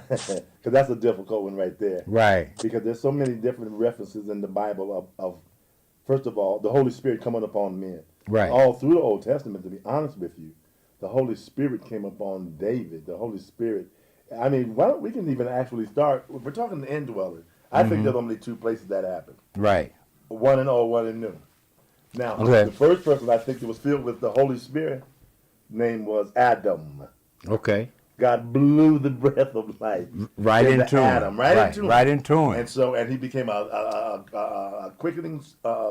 Because that's a difficult one right there. Right. Because there's so many different references in the Bible of first of all, the Holy Spirit coming upon men. Right. All through the Old Testament, to be honest with you, the Holy Spirit came upon David. The Holy Spirit. I mean, why don't we can even actually start? We're talking the indweller. I think there's only two places that happened. Right. One in old, one in new. Now, Okay. the first person I think that was filled with the Holy Spirit name was Adam. Okay. God blew the breath of life Right into Adam, him. right into him, Right into him. and he became a quickening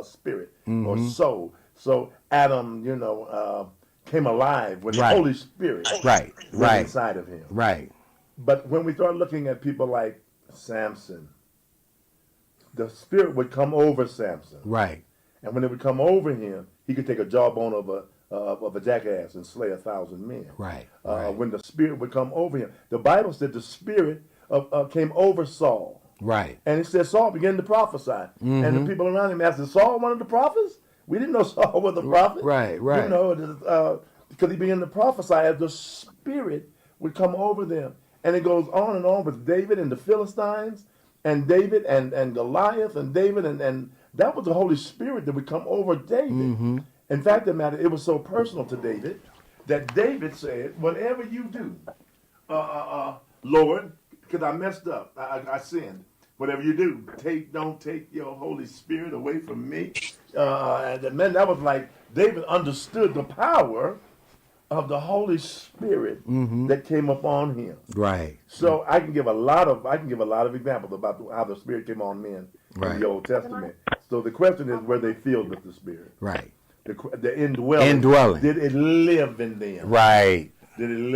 spirit or soul. So Adam, came alive when the Right. Holy Spirit Right. was Right. inside of him. Right. But when we start looking at people like Samson, the Spirit would come over Samson, Right. and when it would come over him, he could take a jawbone of a jackass and slay 1,000 men. Right. When the Spirit would come over him, the Bible said the Spirit came over Saul, Right. and it said Saul began to prophesy, and the people around him asked, "Is Saul one of the prophets? We didn't know Saul was a prophet." Right. Right. Because he began to prophesy as the Spirit would come over them, and it goes on and on with David and the Philistines, and David and Goliath, and David and that was the Holy Spirit that would come over David. In fact, of the matter, it was so personal to David that David said, "Whatever you do, Lord, because I messed up, I sinned. Whatever you do, don't take your Holy Spirit away from me." And then that was like David understood the power of the Holy Spirit that came upon him. Right. So I can give a lot of examples about how the Spirit came on men in the Old Testament. So the question is, were they filled with the Spirit? Right. The indwelling. Indwelling. Did it live in them? Right. Did it live?